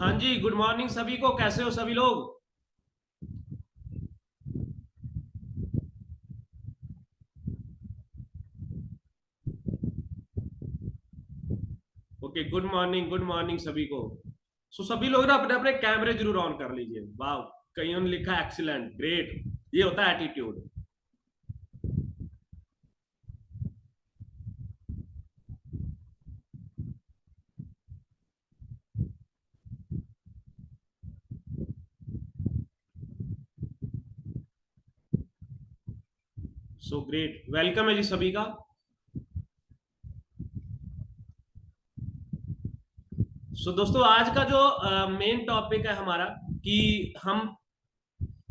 हाँ जी, good morning सभी को। कैसे हो सभी लोग? ओके, गुड मॉर्निंग सभी को। सभी लोग ना अपने अपने कैमरे जरूर ऑन कर लीजिए। वाह, कईयों ने लिखा एक्सीलेंट, ग्रेट। ये होता है एटीट्यूड। सो ग्रेट, वेलकम है जी सभी का। दोस्तों, आज का जो मेन टॉपिक है हमारा कि हम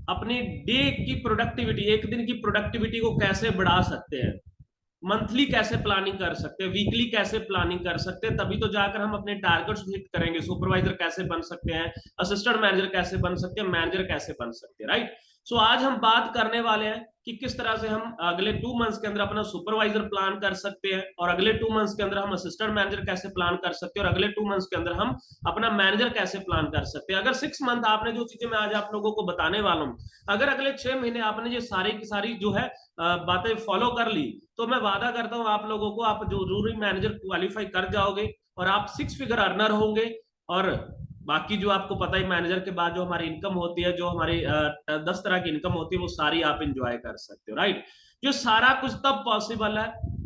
अपनी डे की प्रोडक्टिविटी, एक दिन की प्रोडक्टिविटी को कैसे बढ़ा सकते हैं। मंथली कैसे प्लानिंग कर सकते हैं, वीकली कैसे प्लानिंग कर सकते हैं, तभी तो जाकर हम अपने टारगेट्स हिट करेंगे। सुपरवाइजर कैसे बन सकते हैं, असिस्टेंट मैनेजर कैसे बन सकते हैं, मैनेजर कैसे बन सकते हैं, राइट। आज हम बात करने वाले हैं कि किस तरह से हम अगले 2 मंथ्स के अंदर अपना सुपरवाइजर प्लान कर सकते हैं, और अगले 2 मंथ्स के अंदर हम असिस्टेंट मैनेजर कैसे प्लान कर सकते हैं, और अगले 2 मंथ्स के अंदर हम अपना मैनेजर कैसे प्लान कर सकते हैं। अगर 6 मंथ आपने जो चीजें मैं आज आप लोगों को बताने वाला हूँ, अगर अगले 6 महीने आपने ये सारी की सारी जो है बातें फॉलो कर ली, तो मैं वादा करता हूं आप लोगों को, आप जरूरी मैनेजर क्वालिफाई कर जाओगे और आप 6 फिगर अर्नर होंगे। और बाकी जो आपको पता है, मैनेजर के बाद जो हमारी इनकम होती है, जो हमारी 10 तरह की इनकम होती है, वो सारी आप इंजॉय कर सकते हो, राइट। जो सारा कुछ तब पॉसिबल है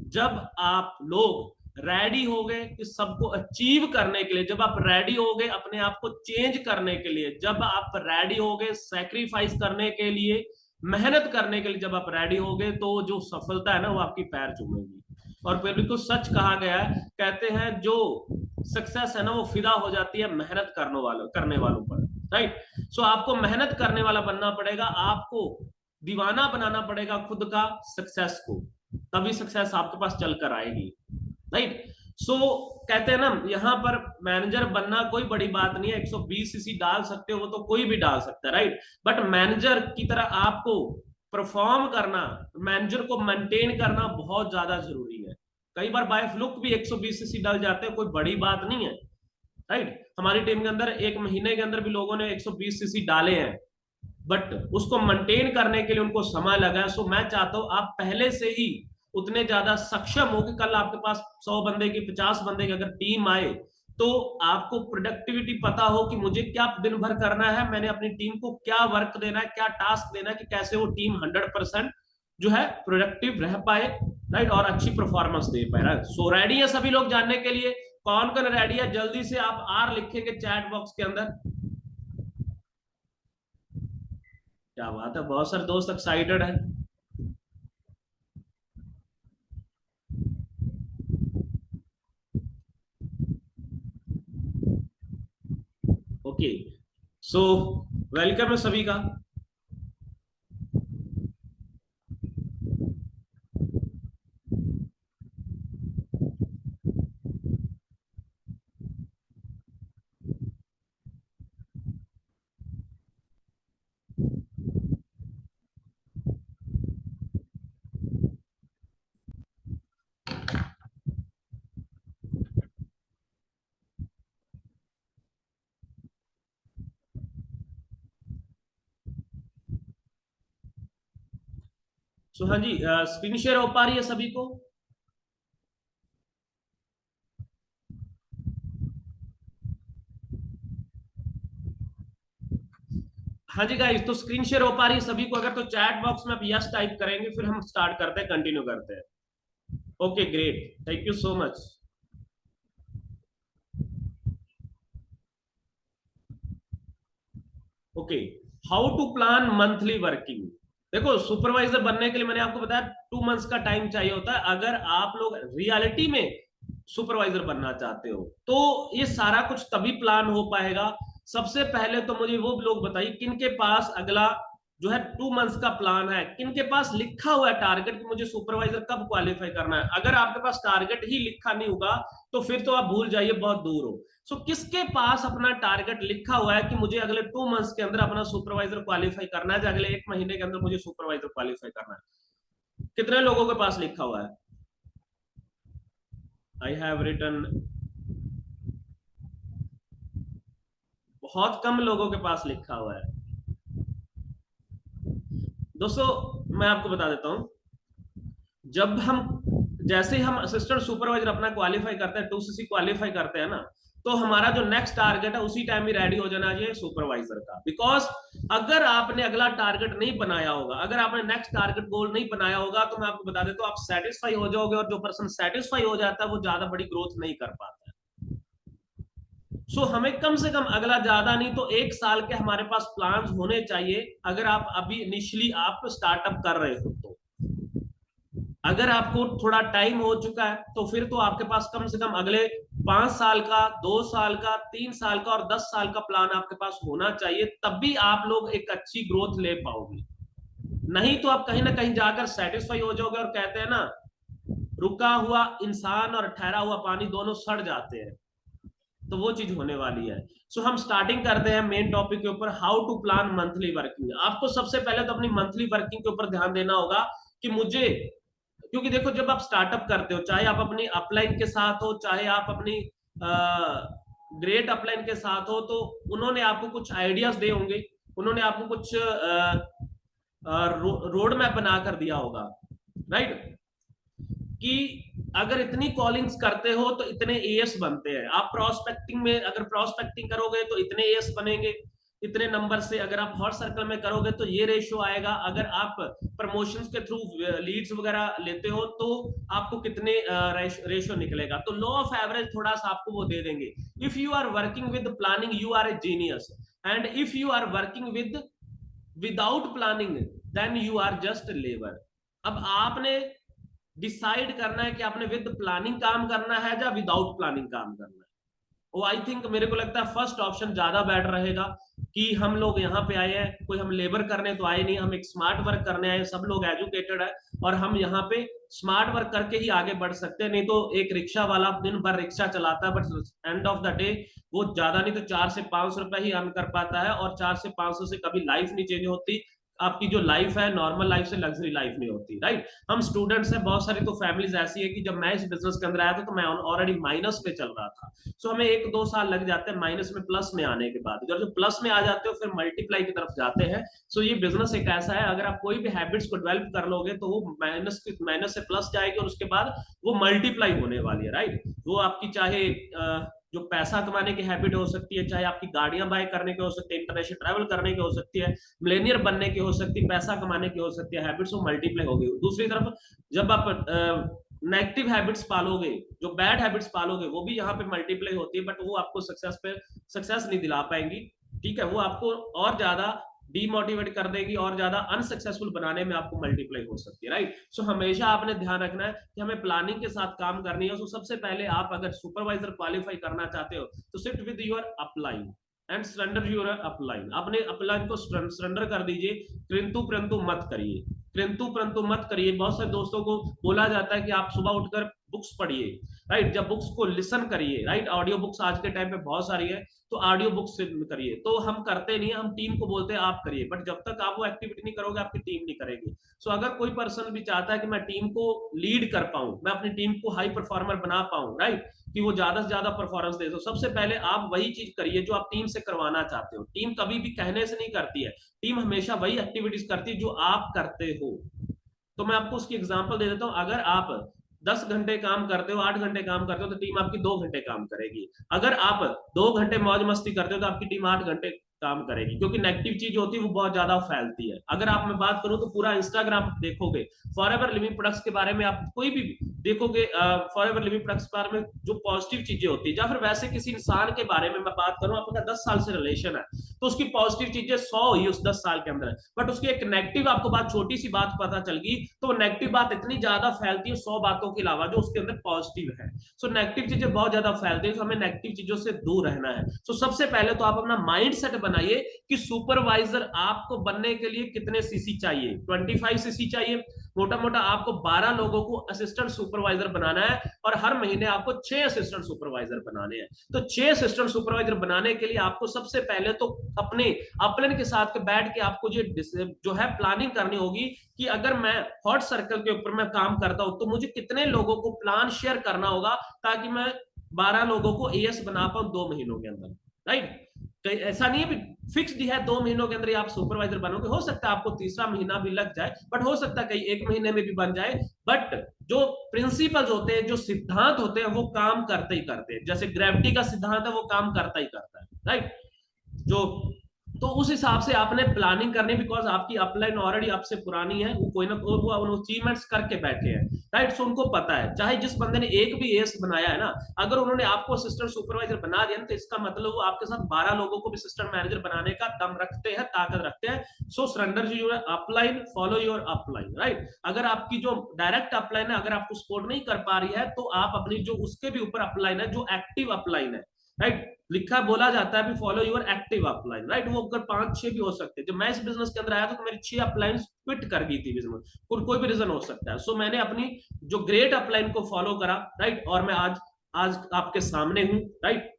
जब आप लोग रेडी हो गए इस सबको अचीव करने के लिए, जब आप रेडी हो गए अपने आप को चेंज करने के लिए, जब आप रेडी हो गए सेक्रीफाइस करने के लिए, मेहनत करने के लिए, जब आप रेडी हो गए, तो जो सफलता है ना वो आपकी पैर चूमेगी। और फिर बिल्कुल सच कहा गया है, कहते हैं जो सक्सेस है ना वो फिदा हो जाती है मेहनत करने वालों पर, राइट। आपको मेहनत करने वाला बनना पड़ेगा, आपको दीवाना बनाना पड़ेगा खुद का सक्सेस को, तभी सक्सेस आपके पास चलकर आएगी, राइट। कहते हैं ना, यहाँ पर मैनेजर बनना कोई बड़ी बात नहीं है। 120 सीसी डाल सकते हो, वो तो कोई भी डाल सकता है, राइट। बट मैनेजर की तरह आपको परफॉर्म करना, मैनेजर को मेंटेन करना बहुत ज्यादा जरूरी है। कई बार बाय फ्लुक भी 120 सीसी डल जाते हैं, कोई बड़ी बात नहीं है, राइट। हमारी टीम के अंदर एक महीने के अंदर भी लोगों ने 120 सीसी डाले हैं, बट उसको मेंटेन करने के लिए उनको समय लगा है। मैं चाहता हूं आप पहले से ही उतने ज्यादा सक्षम हो कि कल आपके पास 100 बंदे की, 50 बंदे की अगर टीम आए, तो आपको प्रोडक्टिविटी पता हो कि मुझे क्या दिन भर करना है, मैंने अपनी टीम को क्या वर्क देना है, क्या टास्क देना है, कि कैसे वो टीम 100% जो है प्रोडक्टिव रह पाए, राइट, और अच्छी परफॉर्मेंस दे पाए, राइट। रेडी है सभी लोग जानने के लिए? कौन कौन रेडी है? जल्दी से आप आर लिखेंगे चैट बॉक्स के अंदर। क्या बात है, बहुत सारे दोस्त एक्साइटेड है। ओके, सो वेलकम है सभी का। हाँ जी, स्क्रीन शेयर हो पा रही है सभी को? हाँ जी गाइस, तो स्क्रीन शेयर हो पा रही है सभी को? अगर तो चैट बॉक्स में आप यस टाइप करेंगे, फिर हम स्टार्ट करते हैं, कंटिन्यू करते हैं। Okay great, thank you so much. Okay, how to plan monthly working. देखो, सुपरवाइजर बनने के लिए मैंने आपको बताया 2 मंथ्स का टाइम चाहिए होता है। अगर आप लोग रियलिटी में सुपरवाइजर बनना चाहते हो, तो ये सारा कुछ तभी प्लान हो पाएगा। सबसे पहले तो मुझे वो लोग बताइए किनके पास अगला जो है 2 मंथ्स का प्लान है, किनके पास लिखा हुआ है टारगेट कि मुझे सुपरवाइजर कब क्वालिफाई करना है। अगर आपके पास टारगेट ही लिखा नहीं होगा, तो फिर तो आप भूल जाइए, बहुत दूर हो। किसके पास अपना टारगेट लिखा हुआ है कि मुझे अगले 2 मंथ्स के अंदर अपना सुपरवाइजर क्वालिफाई करना है, अगले 1 महीने के अंदर मुझे सुपरवाइजर क्वालिफाई करना है? कितने लोगों के पास लिखा हुआ है? आई हैव रिटन, बहुत कम लोगों के पास लिखा हुआ है। दोस्तों मैं आपको बता देता हूं, जब हम जैसे ही हम असिस्टेंट सुपरवाइजर अपना क्वालिफाई करते हैं, 2cc क्वालिफाई करते हैं ना, तो हमारा जो नेक्स्ट टारगेट है उसी टाइम ही रेडी हो जाना चाहिए सुपरवाइजर का। बिकॉज अगर आपने अगला टारगेट नहीं बनाया होगा, अगर आपने नेक्स्ट टारगेट गोल नहीं बनाया होगा, तो मैं आपको बता देता हूं आप सेटिस्फाई हो जाओगे, और जो पर्सन सेटिस्फाई हो जाता है वो ज्यादा बड़ी ग्रोथ नहीं कर पाता है। हमें कम से कम अगला ज्यादा नहीं तो 1 साल के हमारे पास प्लान होने चाहिए, अगर आप अभी इनिशियली आप स्टार्टअप कर रहे हो तो। अगर आपको थोड़ा टाइम हो चुका है तो फिर तो आपके पास कम से कम अगले 5 साल का, 2 साल का, 3 साल का और 10 साल का प्लान आपके पास होना चाहिए, तब भी आप लोग एक अच्छी ग्रोथ ले पाओगे। नहीं तो आप कहीं ना कहीं जाकर सेटिस्फाई हो जाओगे, और कहते हैं ना, रुका हुआ इंसान और ठहरा हुआ पानी दोनों सड़ जाते हैं, तो वो चीज होने वाली है। हम स्टार्टिंग करते हैं मेन टॉपिक के ऊपर, how to plan monthly working. आपको सबसे पहले तो अपनी मंथली वर्किंग के ऊपर ध्यान देना होगा कि मुझे, क्योंकि देखो जब आप स्टार्टअप करते हो, चाहे आप अपनी अपलाइन के साथ हो, चाहे आप अपनी ग्रेट अपलाइन के साथ हो, तो उन्होंने आपको कुछ आइडियाज दे होंगे, उन्होंने आपको कुछ रोड मैप बना कर दिया होगा, राइट, कि अगर इतनी कॉलिंग्स करते हो तो इतने एएस बनते हैं। आप प्रोस्पेक्टिंग में अगर प्रोस्पेक्टिंग करोगे तो इतने एएस बनेंगे, इतने नंबर से। अगर आप हॉट सर्कल में करोगे तो ये रेशियो आएगा। अगर आप प्रमोशंस के थ्रू लीड्स वगैरह लेते हो तो आपको कितने रेशियो निकलेगा। तो लॉ ऑफ एवरेज थोड़ा सा आपको वो दे देंगे। If you are working with planning you are a genius, and if you are working with without planning then you are just labour. अब आपने डिसाइड करना है कि आपने विद प्लानिंग काम करना है या विदाउट प्लानिंग काम करना है। वो आई थिंक मेरे को लगता है फर्स्ट ऑप्शन ज्यादा बेटर रहेगा, कि हम लोग यहाँ पे आए हैं, कोई हम लेबर करने तो आए नहीं, हम एक स्मार्ट वर्क करने आए, सब लोग एजुकेटेड है और हम यहाँ पे स्मार्ट वर्क करके ही आगे बढ़ सकते हैं। नहीं तो एक रिक्शा वाला दिन भर रिक्शा चलाता है, but end of the day वो ज्यादा नहीं तो 4 से 500 रुपए ही अर्न कर पाता है, और 4 से 500 से कभी लाइफ नहीं चेंज होती। आपकी जो लाइफ है नॉर्मल लाइफ से लग्जरी लाइफ नहीं होती, राइट। हम स्टूडेंट्स हैं, बहुत सारी तो फैमिलीज ऐसी है कि जब मैं इस बिजनेस के अंदर आया था तो मैं ऑलरेडी माइनस पे चल रहा था। हमें 1-2 साल लग जाते हैं माइनस में प्लस में आने के बाद। जब प्लस में आ जाते हो फिर मल्टीप्लाई की तरफ जाते हैं। ये बिजनेस एक ऐसा है, अगर आप कोई भी हैबिट्स को डेवलप कर लोगे तो वो माइनस से प्लस जाएगी, और उसके बाद वो मल्टीप्लाई होने वाली है, राइट। वो आपकी चाहे जो पैसा कमाने की हैबिट हो सकती है, चाहे आपकी गाड़ियां बाय करने की हो सकती है, इंटरनेशनल ट्रैवल करने की हो सकती है, मिलेनियर बनने की हो सकती है, पैसा कमाने की हो सकती है, हैबिट्स वो मल्टीप्लाई होगी। दूसरी तरफ जब आप नेगेटिव हैबिट्स पालोगे, जो बैड हैबिट्स पालोगे, वो भी यहाँ पे मल्टीप्लाई होती है, बट वो आपको सक्सेस नहीं दिला पाएंगी, ठीक है। वो आपको और ज्यादा डीमोटिवेट कर देगी, और ज्यादा अनसक्सेसफुल बनाने में आपको मल्टीप्लाई हो सकती है, राइट। हमेशा आपने ध्यान रखना है कि हमें प्लानिंग के साथ काम करनी है। सबसे पहले आप अगर सुपरवाइजर क्वालिफाई करना चाहते हो तो sit with your upline and surrender your upline. अपने अपलाइन को सरेंडर कर दीजिए, किंतु परंतु मत करिए, किंतु परंतु मत करिए। बहुत सारे दोस्तों को बोला जाता है कि आप सुबह उठकर बुक्स पढ़िए, राइट, जब बुक्स को लिसन करिए, राइट। ऑडियो बुक्स आज के टाइम पे बहुत सारी है, तो ऑडियो बुक्स से करिए। तो हम करते नहीं है, हम टीम को बोलते हैं आप करिए, बट जब तक आप वो एक्टिविटी नहीं करोगे आपकी टीम नहीं करेगी। अगर कोई पर्सन भी चाहता है कि मैं टीम को लीड कर पाऊं, मैं अपनी टीम को हाई परफॉर्मर बना पाऊं, राइट, कि वो ज्यादा से ज्यादा परफॉर्मेंस दे, तो सबसे पहले आप वही चीज करिए जो आप टीम से करवाना चाहते हो। टीम कभी भी कहने से नहीं करती है, टीम हमेशा वही एक्टिविटीज करती है जो आप करते हो। तो मैं आपको उसकी एग्जांपल दे देता हूं। अगर आप 10 घंटे काम करते हो, 8 घंटे काम करते हो, तो टीम आपकी 2 घंटे काम करेगी। अगर आप 2 घंटे मौज मस्ती करते हो तो आपकी टीम 8 घंटे काम करेगी, क्योंकि नेगेटिव चीज होती है वो बहुत ज्यादा फैलती है। अगर आप मैं बात करूं तो पूरा इंस्टाग्राम देखोगे, फॉरएवर लिविंग प्रोडक्ट्स के बारे में आप कोई भी देखोगे, फॉरएवर लिविंग प्रोडक्ट्स के बारे में जो पॉजिटिव चीजें होती है, या फिर वैसे किसी इंसान के बारे में मैं बात करूं, आपका 10 साल से रिलेशन है तो उसकी पॉजिटिव चीजें 100 हुई उस 10 साल के अंदर, बट उसकी एक नेगेटिव आपको बात, छोटी सी बात पता चल गई, तो नेगेटिव बात इतनी ज्यादा फैलती है 100 बातों के अलावा जो उसके अंदर पॉजिटिव है। नेगेटिव चीजें बहुत ज्यादा फैलती है, तो हमें नेगेटिव चीजों से दूर रहना है। सबसे पहले तो आप अपना माइंड सेट बनाइए कि सुपरवाइजर आपको बनने के लिए कितने सीसी चाहिए। 25 सीसी चाहिए, मोटा मोटा आपको 12 लोगों को असिस्टेंट सुपरवाइजर बनाना है, और हर महीने आपको 6 असिस्टेंट सुपरवाइजर बनाने हैं। तो 6 असिस्टेंट सुपरवाइजर बनाने के लिए आपको सबसे पहले तो अपने अपलाइन के साथ बैठ के आपको जो है प्लानिंग करनी होगी कि अगर मैं हॉट सर्कल के ऊपर मैं काम करता हूं तो मुझे कितने लोगों को प्लान शेयर करना होगा, ताकि मैं 12 लोगों को एएस बना पाऊं 2 महीनों के अंदर, राइट। ऐसा नहीं है फिक्स्ड है 2 महीनों के अंदर आप सुपरवाइजर बनोगे, हो सकता है आपको तीसरा महीना भी लग जाए, बट हो सकता है कहीं 1 महीने में भी बन जाए। बट जो प्रिंसिपल्स होते हैं, जो सिद्धांत होते हैं, वो काम करते ही करते हैं। जैसे ग्रेविटी का सिद्धांत है, वो काम करता ही करता है, राइट। जो तो उस हिसाब से आपने प्लानिंग करनी, बिकॉज आपकी अपलाइन ऑलरेडी आपसे पुरानी है, वो कोई ना कोई वो अचीवमेंट्स करके बैठे हैं, राइट। सो उनको पता है, चाहे जिस बंदे ने एक भी एस बनाया है ना, अगर उन्होंने आपको असिस्टेंट सुपरवाइजर बना दिया तो इसका मतलब वो आपके साथ 12 लोगों को भी असिस्टेंट मैनेजर बनाने का दम रखते हैं, ताकत रखते हैं। So surrender your upline, follow your upline, right. अगर आपकी जो डायरेक्ट अपलाइन है, अगर आपको सपोर्ट नहीं कर पा रही है, तो आप अपनी जो उसके भी ऊपर अपलाइन है, जो एक्टिव अपलाइन है, राइट, लिखा बोला जाता है follow your active upline, right. वो अगर 5-6 भी हो सकते हैं। जब मैं इस बिजनेस के अंदर आया तो मेरी 6 अपलाइन क्विट कर गई थी बिजनेस, कोई भी रीजन हो सकता है। सो मैंने अपनी जो ग्रेट अपलाइन को फॉलो करा, राइट, और मैं आज आज आपके सामने हूं, राइट।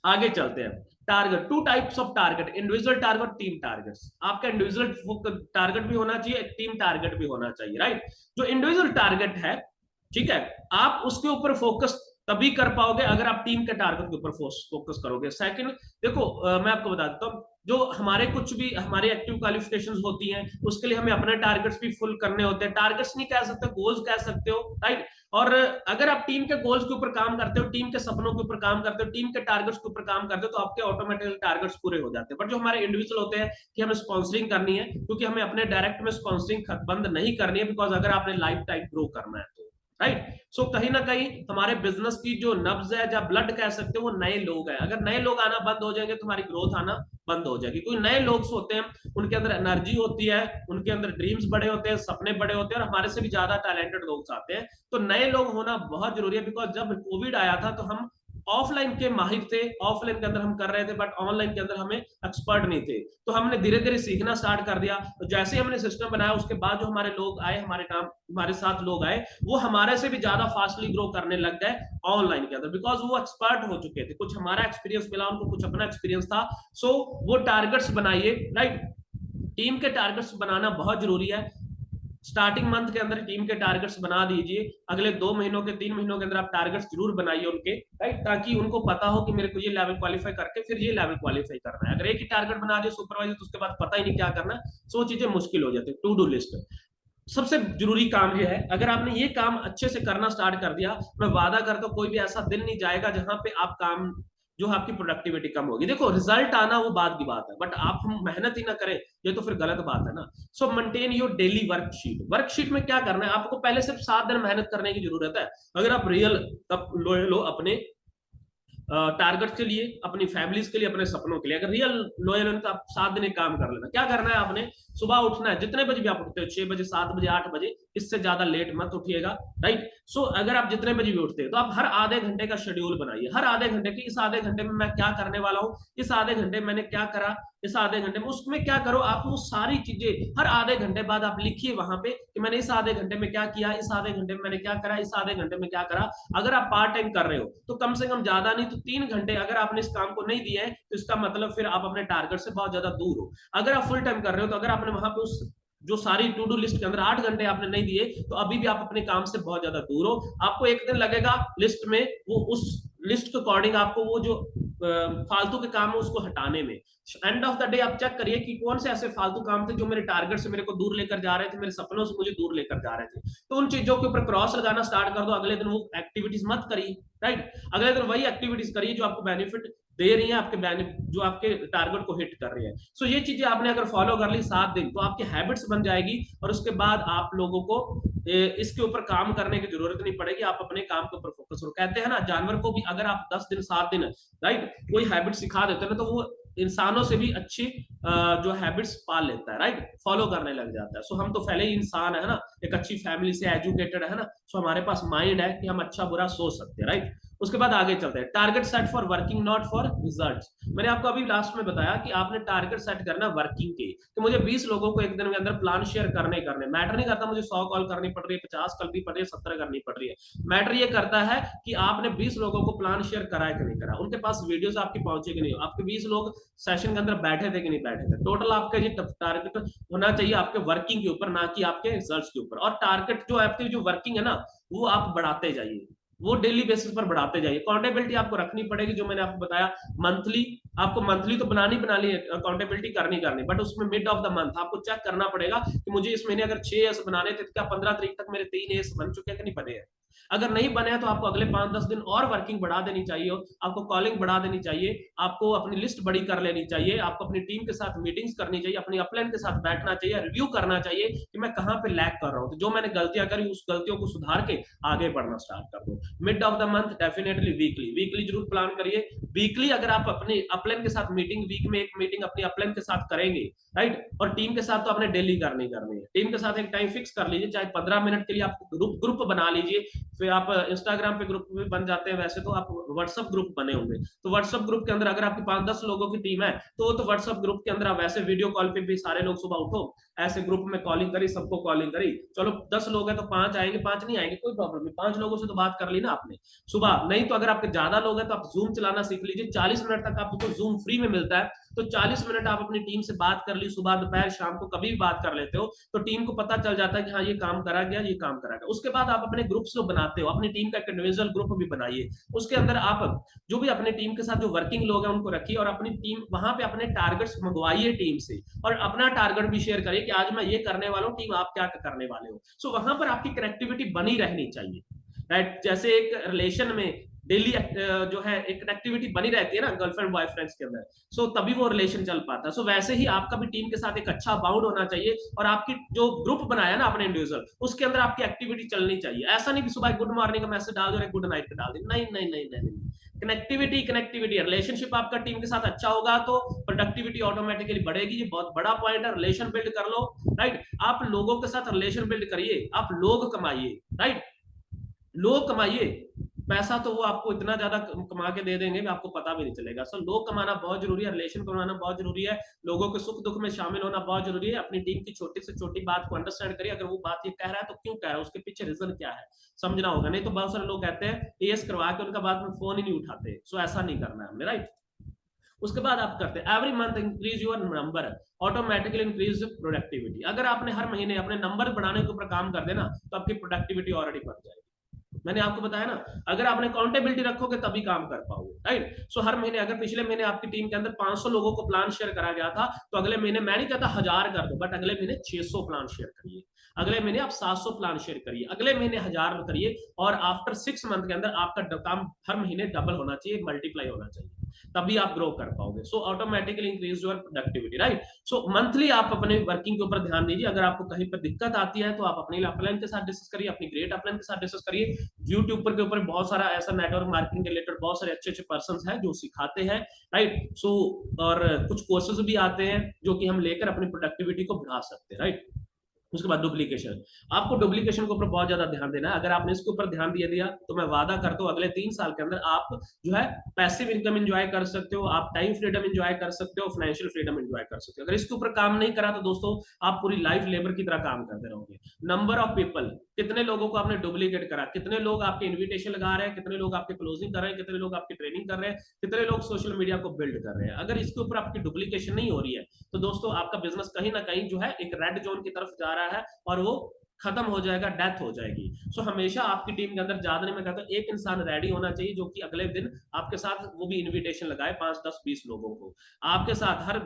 आगे चलते हैं। Target, 2 types of target, individual target, team targets. आपका इंडिविजुअल टारगेट भी होना चाहिए, टीम टारगेट भी होना चाहिए, राइट। जो इंडिविजुअल टारगेट है, ठीक है, आप उसके ऊपर फोकस तभी कर पाओगे अगर आप टीम के टारगेट के ऊपर फोकस करोगे। सेकंड, देखो मैं आपको बता देता हूँ, जो हमारे कुछ भी हमारी एक्टिव क्वालिफिकेशंस होती हैं, उसके लिए हमें अपने टारगेट्स भी फुल करने होते हैं। टारगेट्स नहीं कह सकते, गोल्स कह सकते हो, राइट। और अगर आप टीम के गोल्स के ऊपर काम करते हो, टीम के सपनों के ऊपर काम करते हो, टीम के टारगेट्स के ऊपर काम करते हो, तो आपके ऑटोमेटिकली टारगेट्स पूरे हो जाते हैं। बट जो हमारे इंडिविजुअल होते हैं कि हमें स्पॉन्सरिंग करनी है, क्योंकि हमें अपने डायरेक्ट में स्पॉन्सरिंग बंद नहीं करनी है, बिकॉज अगर आपने लाइफ टाइम ग्रो करना है तो, राइट। सो कहीं ना कहीं हमारे बिजनेस की जो नब्ज है, या ब्लड कह सकते हो, वो नए लोग हैं। अगर नए लोग आना बंद हो जाएंगे तो हमारी ग्रोथ आना बंद हो जाएगी। कोई नए लोग होते हैं, उनके अंदर एनर्जी होती है, उनके अंदर ड्रीम्स बड़े होते हैं, सपने बड़े होते हैं, और हमारे से भी ज्यादा टैलेंटेड लोग आते हैं। तो नए लोग होना बहुत जरूरी है, बिकॉज जब कोविड आया था तो हम ऑफलाइन के माहिर थे, ऑफलाइन के अंदर हम कर रहे थे, बट ऑनलाइन के अंदर हमें एक्सपर्ट नहीं थे। तो हमने धीरे धीरे सीखना स्टार्ट कर दिया। तो जैसे ही हमने सिस्टम बनाया, उसके बाद जो हमारे लोग आए, हमारे साथ लोग आए, वो हमारे से भी ज्यादा फास्टली ग्रो करने लग गए ऑनलाइन के अंदर, बिकॉज वो एक्सपर्ट हो चुके थे। कुछ हमारा एक्सपीरियंस मिला उनको, कुछ अपना एक्सपीरियंस था। सो वो टारगेट्स बनाइए, राइट। टीम के टारगेट्स बनाना बहुत जरूरी है। स्टार्टिंग मंथ के अंदर टीम के टारगेट्स बना दीजिए, अगले 2 महीनों के 3 महीनों के अंदर आप टारगेट्स जरूर बनाइए उनके, राइट, ताकि उनको पता हो कि मेरे को ये लेवल क्वालिफाई करके फिर ये लेवल क्वालिफाई करना है। अगर एक ही टारगेट बना दिए सुपरवाइजर, तो उसके बाद पता ही नहीं क्या करना, सो चीजें मुश्किल हो जाती है। टू डू लिस्ट सबसे जरूरी काम ये है, अगर आपने ये काम अच्छे से करना स्टार्ट कर दिया, मैं वादा करता हूं कोई भी ऐसा दिन नहीं जाएगा जहां पे आप काम, जो आपकी प्रोडक्टिविटी कम होगी। देखो रिजल्ट आना वो बात की बात है, बट आप हम मेहनत ही ना करें, ये तो फिर गलत बात है ना। सो maintain your daily worksheet. Worksheet में क्या करना है, आपको पहले सिर्फ 7 दिन मेहनत करने की जरूरत है। अगर आप रियल लो अपने टारगेट के लिए, अपनी फैमिलीज के लिए, अपने सपनों के लिए, अगर रियल लॉयल हो तो आप 7 दिन काम कर लेना। क्या करना है आपने, सुबह उठना है, जितने बजे भी आप उठते हो, 6 बजे, 7 बजे, 8 बजे, इससे ज्यादा लेट मत उठिएगा, राइट। सो अगर आप जितने बजे भी उठते हो, तो आप हर आधे घंटे का शेड्यूल बनाइए, हर आधे घंटे की, इस आधे घंटे में मैं क्या करने वाला हूँ, इस आधे घंटे में मैंने क्या करा, इस आधे घंटे में उसमें क्या करो। आप वो सारी चीजें हर आधे घंटे बाद आप लिखिए वहां पे कि मैंने इस आधे घंटे में क्या किया, इस आधे घंटे में मैंने क्या करा, इस आधे घंटे में क्या करा। अगर आप पार्ट टाइम कर रहे हो तो कम से कम ज्यादा नहीं तो 3 घंटे अगर आपने इस काम को नहीं दिया है, तो इसका मतलब फिर आप अपने टारगेट से बहुत ज्यादा दूर हो। अगर आप फुल टाइम कर रहे हो, तो अगर आपने वहां पे उस जो सारी टू डू लिस्ट के अंदर 8 घंटे आपने नहीं दिए, तो अभी भी आप अपने काम से बहुत ज्यादा दूर हो। आपको एक दिन लगेगा लिस्ट में, वो उस लिस्ट के अकॉर्डिंग आपको वो जो फालतू के काम है उसको हटाने में। एंड ऑफ द डे आप चेक करिए कि कौन से ऐसे फालतू काम थे जो मेरे टारगेट से मेरे को दूर लेकर जा रहे थे, मेरे सपनों से मुझे दूर लेकर जा रहे थे। तो उन चीजों के ऊपर क्रॉस लगाना स्टार्ट कर दो। अगले दिन वो एक्टिविटीज मत करिए, राइट। अगले दिन वही एक्टिविटीज करिए जो आपको बेनिफिट दे रही है, आपके जो आपके टारगेट को हिट कर रही है। सो ये चीजें आपने अगर फॉलो कर ली 7 दिन, तो आपकी हैबिट्स बन जाएगी, और उसके बाद आप लोगों को इसके ऊपर काम करने की जरूरत नहीं पड़ेगी। आप अपने काम के ऊपर फोकस करो। कहते हैं ना, जानवर को भी अगर आप 10 दिन 7 दिन, राइट, कोई हैबिट सिखा देते हैं, तो वो इंसानों से भी अच्छी जो हैबिट्स पाल लेता है, राइट, फॉलो करने लग जाता है। सो हम तो पहले ही इंसान है ना, एक अच्छी फैमिली से एजुकेटेड है ना, सो हमारे पास माइंड है कि हम अच्छा बुरा सोच सकते हैं, राइट। उसके बाद आगे चलते हैं। Target set for working, not for results. मैंने आपको अभी लास्ट में बताया कि आपने टारगेट सेट करना वर्किंग के, कि मुझे 20 लोगों को एक दिन के अंदर प्लान शेयर करने मैटर नहीं करता मुझे 100 कॉल करनी पड़ रही है, 50 करनी पड़ रही है, 17 करनी पड़ रही है। मैटर ये करता है कि आपने 20 लोगों को प्लान शेयर करा है कि नहीं करा, उनके पास वीडियोस आपकी पहुंचे कि नहीं, आपके 20 लोग सेशन के अंदर बैठे थे कि नहीं बैठे थे। टोटल आपका ये टारगेट होना चाहिए आपके वर्किंग के ऊपर, ना कि आपके रिजल्ट्स के ऊपर। और टारगेट जो आपकी जो वर्किंग है ना, वो आप बढ़ाते जाइए। वो डेली बेसिस पर बढ़ाते जाइए। अकाउंटेबिलिटी आपको रखनी पड़ेगी, जो मैंने आपको बताया मंथली, आपको मंथली तो बनानी है अकाउंटेबिलिटी करनी, बट उसमें मिड ऑफ द मंथ आपको चेक करना पड़ेगा कि मुझे इस महीने अगर 6 एस बनाने थे तो क्या 15 तारीख तक मेरे 3 एस बन चुके हैं कि नहीं बने हैं। अगर नहीं बने तो आपको अगले 5-10 दिन और वर्किंग बढ़ा देनी चाहिए, आपको कॉलिंग बढ़ा देनी चाहिए, आपको अपनी लिस्ट बड़ी कर लेनी चाहिए, आपको अपनी टीम के साथ मीटिंग्स करनी चाहिए, अपनी अपलाइन के साथ बैठना चाहिए, रिव्यू करना चाहिए कि मैं कहां पे लैग कर रहा हूं, तो जो मैंने गलतियां करी उस गलतियों को सुधार के आगे बढ़ना स्टार्ट कर दो। Mid of the month definitely weekly जरूर प्लान करिए। वीकली अगर आप अपने अपलाइन के साथ मीटिंग, वीक में एक मीटिंग अपनी अपलाइन के साथ करेंगे, राइट, और टीम के साथ तो आपने डेली करनी है। टीम के साथ एक टाइम फिक्स कर लीजिए, चाहे 15 मिनट के लिए आप ग्रुप बना लीजिए, फिर आप इंस्टाग्राम पे ग्रुप भी बन जाते हैं, वैसे तो आप व्हाट्सएप ग्रुप बने होंगे, तो व्हाट्सएप ग्रुप के अंदर अगर आपकी 5-10 लोगों की टीम है तो व्हाट्सएप ग्रुप के अंदर आप वैसे वीडियो कॉल पे भी सारे लोग सुबह उठो, ऐसे ग्रुप में कॉलिंग करी, सबको कॉलिंग करी, चलो 10 लोग हैं तो 5 आएंगे, 5 नहीं आएंगे कोई प्रॉब्लम नहीं, 5 लोगों से तो बात कर ली ना आपने सुबह। नहीं तो अगर आपके ज्यादा लोग हैं तो आप जूम चलाना सीख लीजिए, 40 मिनट तक आपको जूम फ्री में मिलता है, तो 40 मिनट आप अपनी टीम से बात कर ली, सुबह दोपहर शाम को कभी भी बात कर लेते हो, तो टीम को पता चल जाता है कि हाँ ये काम करा गया, ये काम करा गया। उसके बाद आप अपने ग्रुप्स जो बनाते हो, अपनी टीम का एक इंडिविजुअल ग्रुप भी बनाइए, उसके अंदर आप जो भी अपने टीम के साथ जो वर्किंग लोग हैं उनको रखिए, और अपनी टीम वहां पे अपने टारगेट्स मंगवाइए टीम से, और अपना टारगेट भी शेयर करिए कि आज मैं ये करने वाला हूँ, टीम आप क्या करने वाले हो। सो वहां पर आपकी कनेक्टिविटी बनी रहनी चाहिए, राइट। जैसे एक रिलेशन में डेली जो है एक कनेक्टिविटी बनी रहती है ना गर्लफ्रेंड बॉयफ्रेंड्स के अंदर, सो तभी वो रिलेशन चल पाता है। सो वैसे ही आपका भी टीम के साथ एक अच्छा बाउंड होना चाहिए, और आपकी जो ग्रुप बनाया ना अपने इंडिविजुअल, उसके अंदर आपकी एक्टिविटी चलनी चाहिए। ऐसा नहीं कि सुबह गुड मॉर्निंग का मैसेज डाल दो, गुड नाइट का डाल दो, नहीं नहीं नहीं नहीं, कनेक्टिविटी रिलेशनशिप आपका टीम के साथ अच्छा होगा तो प्रोडक्टिविटी ऑटोमेटिकली बढ़ेगी। ये बहुत बड़ा पॉइंट है, रिलेशन बिल्ड कर लो, राइट। आप लोगों के साथ रिलेशन बिल्ड करिए, आप लोग कमाइए, राइट, लोग कमाइए, पैसा तो वो आपको इतना ज्यादा कमा के दे देंगे आपको पता भी नहीं चलेगा। सो लोग कमाना बहुत जरूरी है, रिलेशन बनाना बहुत जरूरी है, लोगों के सुख दुख में शामिल होना बहुत जरूरी है। अपनी टीम की छोटी से छोटी बात को अंडरस्टैंड करिए, अगर वो बात ये कह रहा है तो क्यों कह रहा है, उसके पीछे रीजन क्या है समझना होगा। नहीं तो बहुत सारे लोग कहते हैं एएस करवा के उनका बाद में फोन ही नहीं उठाते। सो ऐसा नहीं करना है हमें, राइट। उसके बाद आप करते हैं every month increase your number, automatically increase productivity. अगर आपने हर महीने अपने नंबर बढ़ाने के ऊपर काम कर देना तो आपकी प्रोडक्टिविटी ऑलरेडी बढ़ जाएगी। मैंने आपको बताया ना, अगर आपने अकाउंटेबिलिटी रखोगे तभी काम कर पाओगे, राइट। सो हर महीने, अगर पिछले महीने आपकी टीम के अंदर 500 लोगों को प्लान शेयर करा गया था, तो अगले महीने मैं नहीं कहता 1000 कर दो, बट अगले महीने 600 प्लान शेयर करिए, अगले महीने आप 700 प्लान शेयर करिए, अगले महीने 1000 करिए, और आफ्टर 6 मंथ के अंदर आपका काम हर महीने डबल होना चाहिए, मल्टीप्लाई होना चाहिए, तभी आप ग्रो कर पाओगे। So automatically increase your productivity, right. So monthly आप अपने वर्किंग के ऊपर ध्यान दीजिए। अगर आपको कहीं पर दिक्कत आती है तो आप अपने अपलाइन के साथ डिस्कस करिए, अपनी ग्रेट अपलाइन के साथ डिस्कस करिए। यूट्यूब पर के ऊपर बहुत सारा ऐसा नेटवर्क मार्केटिंग रिलेटेड बहुत सारे अच्छे अच्छे पर्सन हैं जो सिखाते हैं, राइट। सो और कुछ कोर्सेज भी आते हैं जो कि हम लेकर अपनी प्रोडक्टिविटी को बढ़ा सकते हैं, राइट। उसके बाद डुप्लीकेशन, आपको डुप्लीकेशन के ऊपर बहुत ज्यादा ध्यान देना है। अगर आपने इसके ऊपर ध्यान दिया तो मैं वादा करता हूँ अगले 3 साल के अंदर आप जो है पैसिव इनकम एंजॉय कर सकते हो, आप टाइम फ्रीडम एंजॉय कर सकते हो, फाइनेंशियल फ्रीडम एंजॉय कर सकते हो। अगर इसके ऊपर काम नहीं करा तो दोस्तों आप पूरी लाइफ लेबर की तरह काम करते रहोगे। नंबर ऑफ पीपल, कितने लोगों को आपने डुप्लीकेट करा, कितने लोग आपके इन्विटेशन लगा रहे हैं, कितने लोग आपके क्लोजिंग कर रहे हैं, कितने लोग आपकी ट्रेनिंग कर रहे हैं, कितने लोग सोशल मीडिया को बिल्ड कर रहे हैं। अगर इसके ऊपर आपकी डुप्लीकेशन नहीं हो रही है तो दोस्तों आपका बिजनेस कहीं ना कहीं जो है एक रेड जोन की तरफ जा रहा है, और वो खत्म हो जाएगा, डेथ हो जाएगी। सो हमेशा आपकी टीम के अंदर ज्यादा नहीं, मैं कहता हूं एक इंसान रेडी होना चाहिए जो कि अगले दिन आपके साथ वो भी इनविटेशन लगाए 5-10-20 लोगों को आपके साथ। हर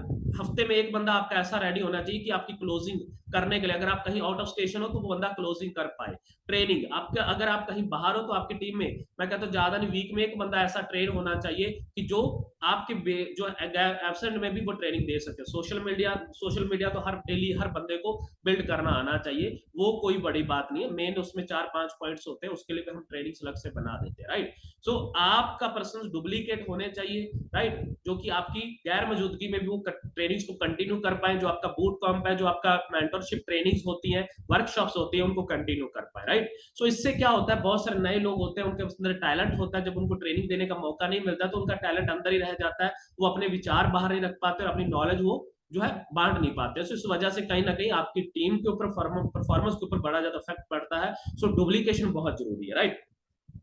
हफ्ते में एक बंदा आपका ऐसा रेडी होना चाहिए कि आपकी क्लोजिंग करने के लिए, अगर आप कहीं आउट ऑफ स्टेशन हो तो वो बंदा क्लोजिंग कर पाए। ट्रेनिंग आपका, अगर आप कहीं बाहर हो तो आपकी टीम में मैं कहता हूं ज्यादा नहीं, वीक में एक बंदा ऐसा ट्रेन होना चाहिए कि जो आपके जो एब्सेंट में भी वो ट्रेनिंग दे सके। सोशल मीडिया तो हर डेली हर बंदे को बिल्ड करना आना चाहिए, वो कोई बड़ी बात नहीं है। मेन उसमें 4-5 पॉइंट्स होते हैं, उसके लिए हम ट्रेनिंग अलग से बना देते हैं, राइट। सो आपका पर्सन डुप्लीकेट होने चाहिए, राइट, जो कि आपकी गैर मौजूदगी में भी वो ट्रेनिंग्स को कंटिन्यू कर पाए, जो आपका बूट कैंप है, जो आपका मेंटरशिप ट्रेनिंग्स होती है, वर्कशॉप्स होती है, उनको कंटिन्यू कर पाए, राइट। सो इससे क्या होता है, बहुत सारे नए लोग होते हैं, उनके अंदर टैलेंट होता है, जब उनको ट्रेनिंग देने का मौका नहीं मिलता तो उनका टैलेंट अंदर ही रह जाता है, वो अपने विचार बाहर नहीं रख पाते और अपनी नॉलेज वो जो है बांट नहीं पाते। सो इस वजह से कहीं ना कहीं आपकी टीम के ऊपर परफॉर्मेंस के ऊपर बड़ा ज्यादा इफेक्ट पड़ता है। सो डुप्लीकेशन बहुत जरूरी है, राइट।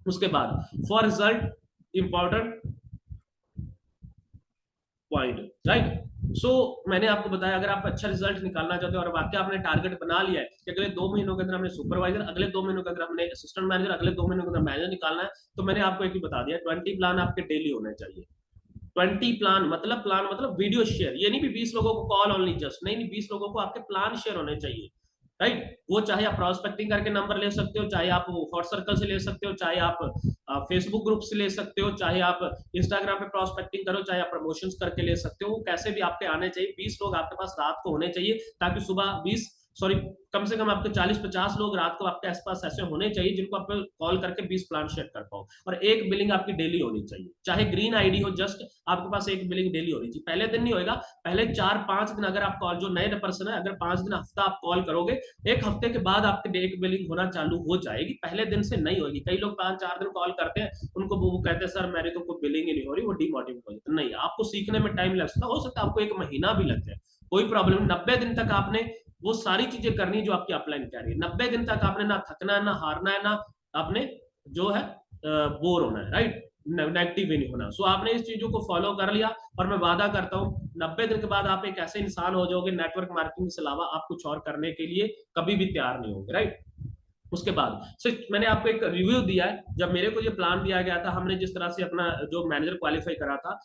उसके बाद for result important point, right, so मैंने आपको बताया, अगर आप अच्छा रिजल्ट निकालना चाहते हो और वाकई आपने टारगेट बना लिया है कि अगले 2 महीनों के अंदर हमने सुपरवाइजर, अगले 2 महीनों के अंदर हमने असिस्टेंट मैनेजर, अगले 2 महीनों के अंदर मैनेजर निकालना है, तो मैंने आपको एक ही बता दिया, 20 प्लान आपके डेली होने चाहिए। 20 प्लान मतलब वीडियो शेयर, ये नहीं भी 20 लोगों को कॉल ऑनली जस्ट, नहीं नहीं, 20 लोगों को आपके प्लान शेयर होने चाहिए, राइट। वो चाहे आप प्रॉस्पेक्टिंग करके नंबर ले सकते हो, चाहे आप हॉट सर्कल से ले सकते हो, चाहे आप फेसबुक ग्रुप से ले सकते हो, चाहे आप इंस्टाग्राम पे प्रॉस्पेक्टिंग करो, चाहे आप प्रमोशंस करके ले सकते हो, वो कैसे भी आपके आने चाहिए। 20 लोग आपके पास रात को होने चाहिए, ताकि सुबह 20 सॉरी कम से कम आपके 40-50 लोग रात को आपके आसपास ऐसे होने चाहिए जिनको आप कॉल करके 20 प्लान शेयर कर पाओ। और एक बिलिंग आपकी डेली होनी चाहिए, चाहे ग्रीन आईडी हो, जस्ट आपके पास एक बिलिंग डेली होनी चाहिए। पहले दिन नहीं होएगा, पहले 4-5 दिन अगर आप कॉल, जो नए पर्सन है, अगर 5 दिन हफ्ता आप कॉल करोगे, एक हफ्ते के बाद आपकी एक बिलिंग होना चालू हो जाएगी, पहले दिन से नहीं होगी। कई लोग 5-4 दिन कॉल करते हैं, उनको वो कहते हैं सर मेरी तो कोई बिलिंग ही नहीं हो रही, वो डिमोटिवेट हो जाता। नहीं, आपको सीखने में टाइम लग सकता, हो सकता है आपको 1 महीना भी लग जाए, कोई प्रॉब्लम। 90 दिन तक आपने वो सारी चीजें करनी जो आपकी अपलाइन कह रही है। 90 दिन तक आपने ना थकना है, ना हारना है, ना आपने जो है बोर होना है, राइट, नेगेटिव भी नहीं होना। सो आपने इस चीजों को फॉलो कर लिया, और मैं वादा करता हूँ 90 दिन के बाद आप एक ऐसे इंसान हो जाओगे, नेटवर्क मार्केटिंग से अलावा आप कुछ और करने के लिए कभी भी तैयार नहीं होंगे, राइट। उसके बाद सिर्फ मैंने आपको एक रिव्यू दिया है, जब मेरे को ये प्लान दिया गया था, हमने जिस तरह से अपना जो मैनेजर क्वालिफाई करा था,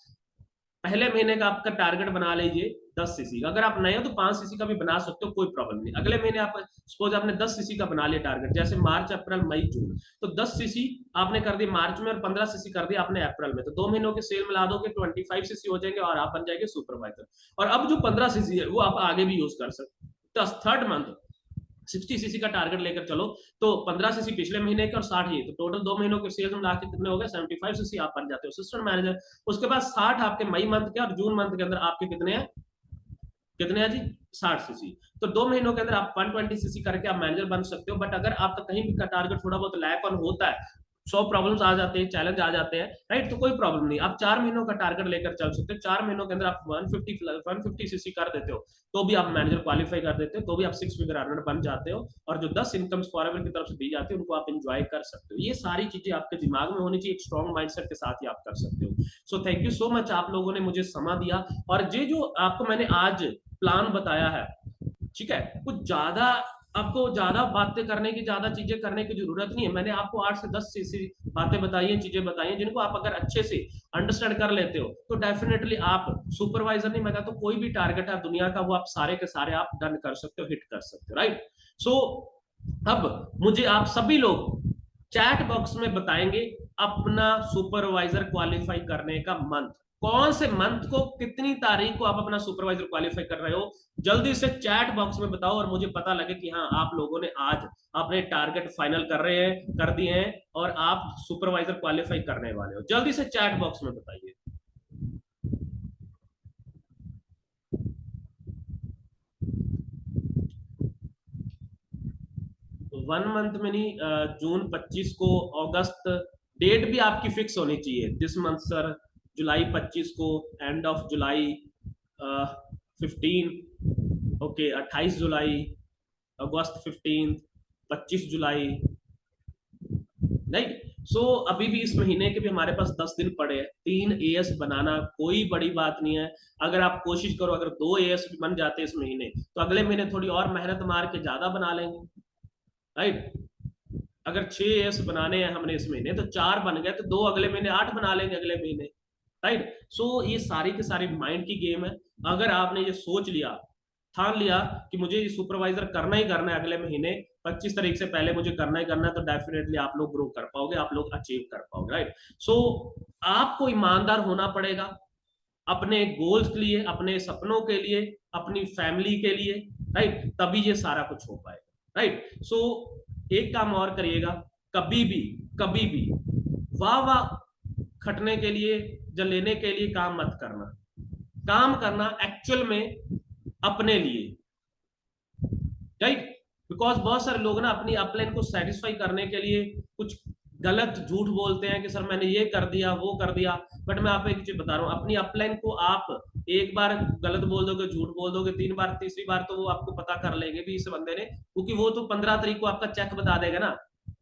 पहले महीने का आपका टारगेट बना लीजिए 10 सीसी का। अगर आप नए हो तो 5 सीसी का भी बना सकते हो, कोई प्रॉब्लम नहीं। अगले महीने आप सपोज आपने 10 सीसी का बना लिया टारगेट, जैसे मार्च अप्रैल मई जून, तो 10 सीसी आपने कर दी मार्च में और 15 सीसी कर दिया आपने अप्रैल में, तो 2 महीनों के सेल मिला दो के 25 सीसी हो जाएंगे, और आप बन जाएंगे सुपरवाइजर। और अब जो 15 सीसी है वो आप आगे भी यूज कर सकते हो। थर्ड मंथ 60 सीसी का टारगेट लेकर चलो, तो 15 सीसी पिछले महीने के और 60 ये, तो टोटल 2 महीनों के सेल्स मिला के कितने हो गए, 75 सीसी आप बन जाते हो असिस्टेंट मैनेजर। उसके बाद 60 आपके मई मंथ के और जून मंथ के अंदर आपके कितने हैं, कितने हैं जी, 60 सीसी। तो 2 महीनों के अंदर आप 120 सीसी करके आप मैनेजर बन सकते हो। बट अगर आपका कहीं भी का टारगेट थोड़ा बहुत लैक ऑन होता है, 100 प्रॉब्लम्स आ जाते हैं, चैलेंज आ जाते हैं, राइट, तो कोई प्रॉब्लम नहीं, आप 4 महीनों का टारगेट लेकर चल सकते हो। 4 महीनों के अंदर आप 150 सीसी कर देते हो, तो भी आप मैनेजर क्वालिफाई कर देते हो, तो भी आप 6 फिगर अर्नर बन जाते हो, और जो 10 इनकम्स फॉरएवर की तरफ से दी जाती है उनको आप एंजॉय कर सकते हो। ये सारी चीजें आपके दिमाग में होनी चाहिए, एक स्ट्रॉन्ग माइंडसेट के साथ ही आप कर सकते हो। So thank you so much, आप लोगों ने मुझे समय दिया। और ये जो आपको मैंने आज प्लान बताया है, ठीक है, कुछ ज्यादा आपको ज्यादा बातें करने की, ज्यादा चीजें करने की जरूरत नहीं है। मैंने आपको 8 से 10 बातें बताई हैं, चीजें बताई हैं, जिनको आप अगर अच्छे से अंडरस्टैंड कर लेते हो तो डेफिनेटली आप सुपरवाइजर नहीं, मैं कहता तो कोई भी टारगेट है दुनिया का, वो आप सारे के सारे आप डन कर सकते हो, हिट कर सकते हो, राइट। सो अब मुझे आप सभी लोग चैट बॉक्स में बताएंगे अपना सुपरवाइजर क्वालिफाई करने का मंथ, कौन से मंथ को कितनी तारीख को आप अपना सुपरवाइजर क्वालिफाई कर रहे हो। जल्दी से चैट बॉक्स में बताओ, और मुझे पता लगे कि हाँ आप लोगों ने आज अपने टारगेट फाइनल कर रहे हैं, कर दिए हैं, और आप सुपरवाइजर क्वालिफाई करने वाले हो। जल्दी से चैट बॉक्स में बताइए। 1 मंथ में नहीं, जून 25 को, अगस्त, डेट भी आपकी फिक्स होनी चाहिए दिस मंथ सर। जुलाई 25 को, एंड ऑफ जुलाई 15, ओके 28 जुलाई, अगस्त 15, 25 जुलाई, राइट। सो अभी भी इस महीने के भी हमारे पास 10 दिन पड़े हैं। 3 एएस बनाना कोई बड़ी बात नहीं है। अगर आप कोशिश करो, अगर 2 एएस भी बन जाते इस महीने, तो अगले महीने थोड़ी और मेहनत मार के ज्यादा बना लेंगे, राइट। अगर 6 एएस बनाने हैं हमने इस महीने, तो 4 बन गए, तो 2 अगले महीने, 8 बना लेंगे अगले महीने, राइट। सो ये सारी की सारी माइंड की गेम है। अगर आपने ये सोच लिया, ठान लिया कि मुझे ये सुपरवाइजर करना ही करना है, अगले महीने 25 तारीख से पहले मुझे करना ही करना है, तो डेफिनेटली आप लोग ग्रो कर पाओगे, आप लोग अचीव कर पाओगे, राइट। सो आपको ईमानदार होना पड़ेगा अपने गोल्स के लिए, अपने सपनों के लिए, अपनी फैमिली के लिए, राइट, तभी ये सारा कुछ हो पाएगा, राइट। सो एक काम और करिएगा, कभी भी, कभी भी वाह वाह खटने के लिए या लेने के लिए काम मत करना। काम करना एक्चुअल में अपने लिए, राइट। बिकॉज बहुत सारे लोग ना अपनी अपलाइन को सेटिस्फाई करने के लिए कुछ गलत झूठ बोलते हैं कि सर मैंने ये कर दिया, वो कर दिया। बट मैं आपको एक चीज बता रहा हूँ, अपनी अपलाइन को आप एक बार गलत बोल दोगे, झूठ बोल दोगे, 3 बार, तीसरी बार तो वो आपको पता कर लेंगे भी इस बंदे ने, क्योंकि वो तो 15 तारीख को आपका चेक बता देगा ना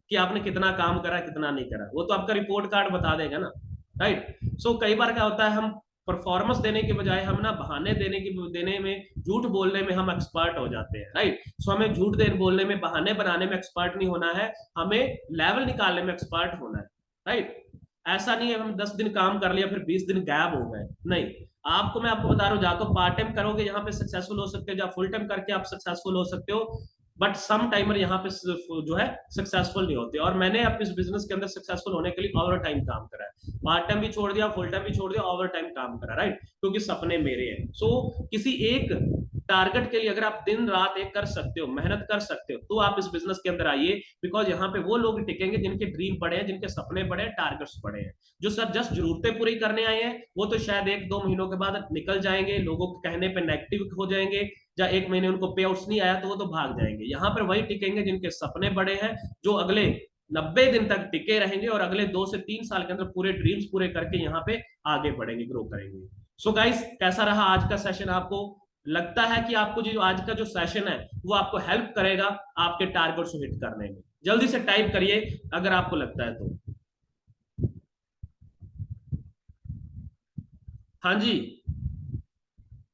कि आपने कितना काम करा, कितना नहीं करा, वो तो आपका रिपोर्ट कार्ड बता देगा ना, राइट। सो कई बार क्या होता है, हम परफॉर्मेंस देने के बजाय हम ना बहाने देने में, झूठ बोलने में हम एक्सपर्ट हो जाते हैं, राइट। सो हमें झूठ बोलने में, बहाने बनाने में एक्सपर्ट नहीं होना है, हमें लेवल निकालने में एक्सपर्ट होना है, राइट। ऐसा नहीं है हम 10 दिन काम कर लिया फिर 20 दिन गैप हो गए, नहीं। मैं आपको बता रहा हूँ, या तो पार्ट टाइम करोगे यहाँ पे सक्सेसफुल हो सकते हो, या फुल टाइम करके आप सक्सेसफुल हो सकते हो, बट सम टाइमर यहाँ पे जो है सक्सेसफुल नहीं होते। और मैंने अपने इस बिजनेस के अंदर सक्सेसफुल होने के लिए ओवर टाइम काम करा है, पार्ट टाइम भी छोड़ दिया, फुल टाइम भी छोड़ दिया, ओवर टाइम काम करा, राइट, क्योंकि सपने मेरे हैं। सो किसी एक टारगेट के लिए अगर आप दिन रात एक कर सकते हो, मेहनत कर सकते हो, तो आप इस बिजनेस के अंदर आइए, बिकॉज यहाँ पे वो लोग टिकेंगे जिनके ड्रीम बड़े हैं, जिनके सपने बड़े हैं, टारगेट्स बड़े हैं। जो सर जस्ट जरूरतें पूरी करने आए हैं, वो तो शायद 1-2 महीनों के बाद निकल जाएंगे, लोगों के कहने पे नेगेटिव हो जाएंगे, या 1 महीने उनको पे आउट्स नहीं आया तो वो तो भाग जाएंगे। यहाँ पर वही टिकेंगे जिनके सपने बड़े हैं, जो अगले 90 दिन तक टिके रहेंगे और अगले 2 से 3 साल के अंदर पूरे ड्रीम्स पूरे करके यहाँ पे आगे बढ़ेंगे, ग्रो करेंगे। सो गाइस, कैसा रहा आज का सेशन? आपको लगता है कि आपको जो आज का जो सेशन है वो आपको हेल्प करेगा आपके टारगेट्स को हिट करने में? जल्दी से टाइप करिए अगर आपको लगता है तो। हाँ जी,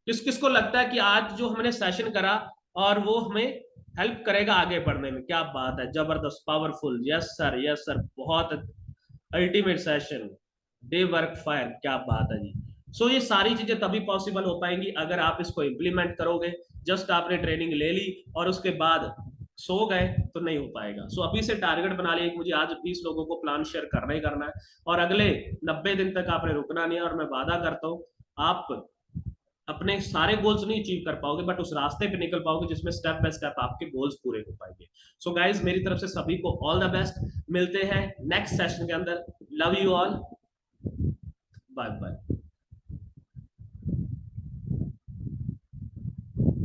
किस किस को लगता है कि आज जो हमने सेशन करा और वो हमें हेल्प करेगा आगे बढ़ने में? क्या बात है, जबरदस्त, powerful, yes sir, yes sir, बहुत ultimate session, day work fire, क्या बात है जी। सो ये सारी चीजें तभी पॉसिबल हो पाएंगी अगर आप इसको इंप्लीमेंट करोगे। जस्ट आपने ट्रेनिंग ले ली और उसके बाद सो गए तो नहीं हो पाएगा। सो अभी से टारगेट बना लिया कि मुझे आज 20 लोगों को प्लान शेयर करना ही करना है, और अगले 90 दिन तक आपने रुकना नहीं है। और मैं वादा करता हूँ आप अपने सारे गोल्स नहीं अचीव कर पाओगे, बट उस रास्ते पे निकल पाओगे जिसमें स्टेप बाय स्टेप आपके गोल्स पूरे हो पाएंगे। सो गाइज, मेरी तरफ से सभी को ऑल द बेस्ट, मिलते हैं नेक्स्ट सेशन के अंदर। Love you all, bye bye.